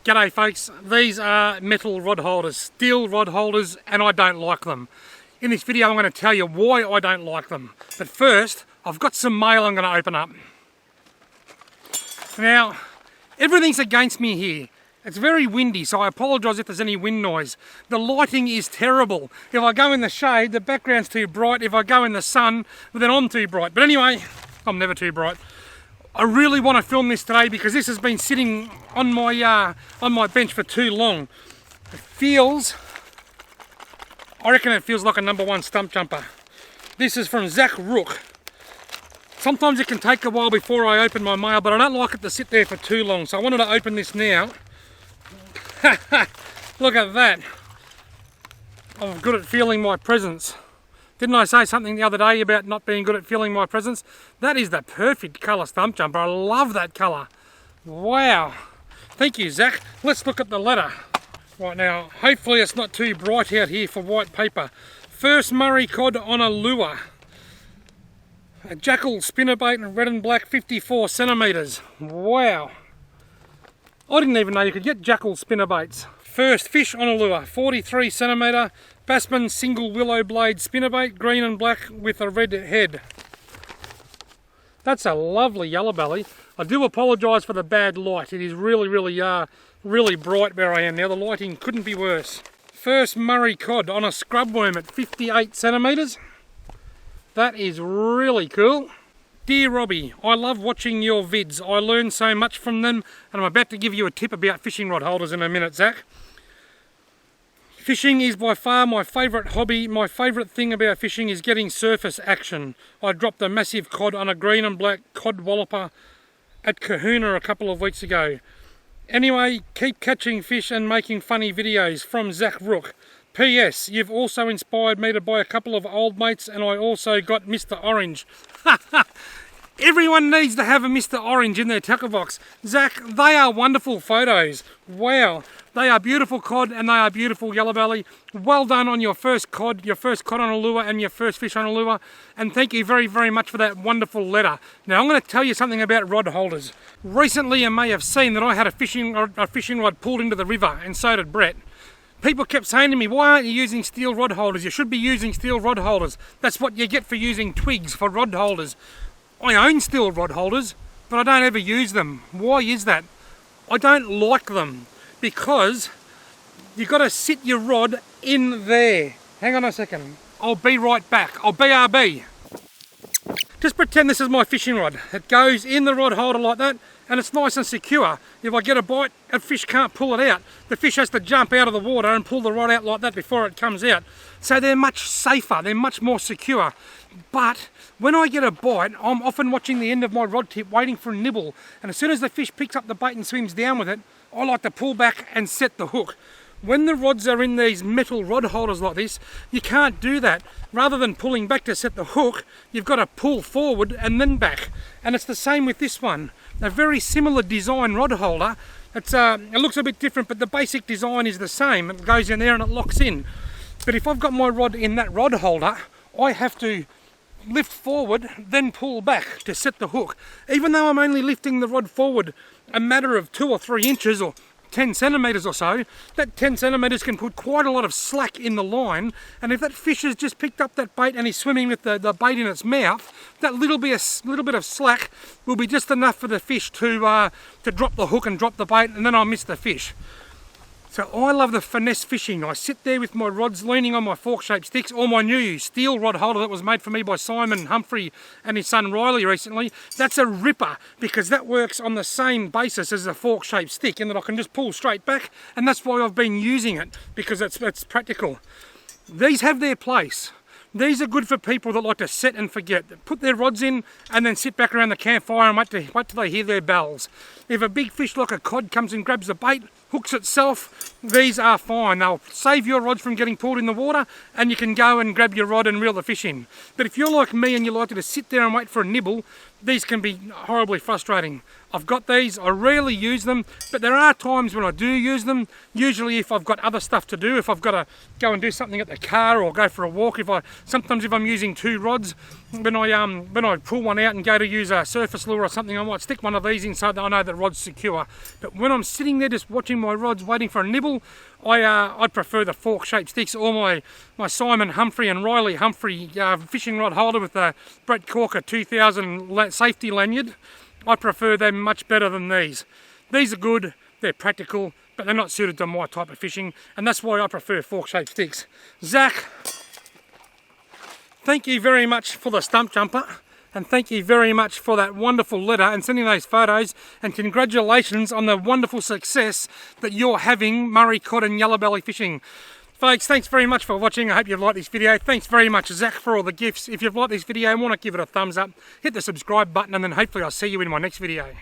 G'day folks, these are metal rod holders, steel rod holders, and I don't like them. In this video I'm going to tell you why I don't like them. But first, I've got some mail I'm going to open up. Now, everything's against me here. It's very windy, so I apologise if there's any wind noise. The lighting is terrible. If I go in the shade, the background's too bright. If I go in the sun, then I'm too bright. But anyway, I'm never too bright. I really want to film this today because this has been sitting on my bench for too long. It feels, I reckon it feels like a #1 stump jumper. This is from Zach Rook. Sometimes it can take a while before I open my mail, but I don't like it to sit there for too long, so I wanted to open this now. Look at that. I'm good at feeling my presence. Didn't I say something the other day about not being good at feeling my presence? That is the perfect colour stump jumper. I love that colour. Wow. Thank you, Zach. Let's look at the letter. Right now, hopefully it's not too bright out here for white paper. First Murray cod on a lure. A Jackall spinnerbait, red and black, 54 centimetres. Wow. I didn't even know you could get Jackall spinnerbaits. First fish on a lure, 43 centimetre, Bassman single willow blade spinnerbait, green and black with a red head. That's a lovely yellow belly. I do apologise for the bad light. It is really bright where I am now. The lighting couldn't be worse. First Murray cod on a scrub worm at 58 centimetres. That is really cool. Dear Robbie, I love watching your vids. I learn so much from them, and I'm about to give you a tip about fishing rod holders in a minute, Zach. Fishing is by far my favourite hobby. My favourite thing about fishing is getting surface action. I dropped a massive cod on a green and black cod walloper at Kahuna a couple of weeks ago. Anyway, keep catching fish and making funny videos. From Zach Rook. P.S. You've also inspired me to buy a couple of old mates, and I also got Mr. Orange. Everyone needs to have a Mr. Orange in their tackle box. Zach, they are wonderful photos. Wow, they are beautiful cod and they are beautiful yellow belly. Well done on your first cod on a lure and your first fish on a lure. And thank you very much for that wonderful letter. Now I'm going to tell you something about rod holders. Recently you may have seen that I had a fishing rod pulled into the river, and so did Brett. People kept saying to me, why aren't you using steel rod holders? You should be using steel rod holders. That's what you get for using twigs for rod holders. I own steel rod holders, but I don't ever use them. Why is that? I don't like them because you've got to sit your rod in there. Hang on a second. I'll be right back. I'll BRB. Just pretend this is my fishing rod. It goes in the rod holder like that, and it's nice and secure. If I get a bite, a fish can't pull it out. The fish has to jump out of the water and pull the rod out like that before it comes out. So they're much safer, they're much more secure. But when I get a bite, I'm often watching the end of my rod tip waiting for a nibble. And as soon as the fish picks up the bait and swims down with it, I like to pull back and set the hook. When the rods are in these metal rod holders like this, you can't do that. Rather than pulling back to set the hook, you've got to pull forward and then back. And it's the same with this one. A very similar design rod holder. It looks a bit different, but the basic design is the same. It goes in there and it locks in. But if I've got my rod in that rod holder, I have to lift forward, then pull back to set the hook. Even though I'm only lifting the rod forward a matter of 2 or 3 inches or 10 centimetres or so, that 10 centimetres can put quite a lot of slack in the line, and if that fish has just picked up that bait and is swimming with the bait in its mouth, that little bit of slack will be just enough for the fish to drop the hook and drop the bait, and then I'll miss the fish. So I love the finesse fishing. I sit there with my rods leaning on my fork-shaped sticks, or my new steel rod holder that was made for me by Simon Humphrey and his son Riley recently. That's a ripper because that works on the same basis as a fork-shaped stick, in that I can just pull straight back, and that's why I've been using it, because it's practical. These have their place. These are good for people that like to set and forget. Put their rods in and then sit back around the campfire and wait till they hear their bells. If a big fish like a cod comes and grabs the bait, hooks itself, these are fine. They'll save your rods from getting pulled in the water, and you can go and grab your rod and reel the fish in. But if you're like me and you like to sit there and wait for a nibble, these can be horribly frustrating. I've got these, I rarely use them, but there are times when I do use them. Usually if I've got other stuff to do, if I've got to go and do something at the car or go for a walk, sometimes if I'm using two rods, when I pull one out and go to use a surface lure or something, I might stick one of these in so that I know the rod's secure. But when I'm sitting there just watching my rods waiting for a nibble, I'd prefer the fork-shaped sticks, or my Simon Humphrey and Riley Humphrey fishing rod holder with the Brett Corker 2000 safety lanyard. I prefer them much better than these. These are good, they're practical, but they're not suited to my type of fishing, and that's why I prefer fork-shaped sticks. Zach, thank you very much for the stump jumper, and thank you very much for that wonderful letter and sending those photos, and congratulations on the wonderful success that you're having Murray cod and yellow belly fishing. Folks, thanks very much for watching. I hope you've liked this video. Thanks very much, Zach, for all the gifts. If you've liked this video and want to give it a thumbs up, hit the subscribe button, and then hopefully I'll see you in my next video.